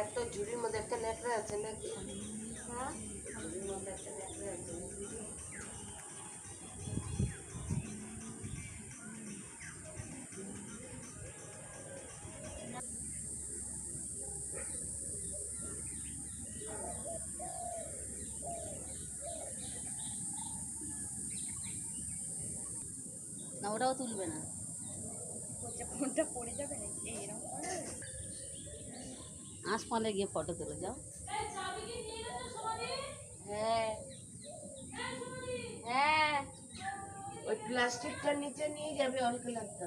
এত ঝুড়ির মধ্যে একটা ন্যাকড়া আছে নাকি? হ্যাঁ, ঝুড়ির মধ্যে একটা ন্যাকড়া আছে নাকি? না ওটাও তুলবে না। ফোনটা পড়ে যাবে নাকি এরকম? আসমানে গিয়ে ফটো তুলে যাও। হ্যাঁ হ্যাঁ, ওই প্লাস্টিকটা নিচে নিয়ে যাবে, অল্প লাগতো।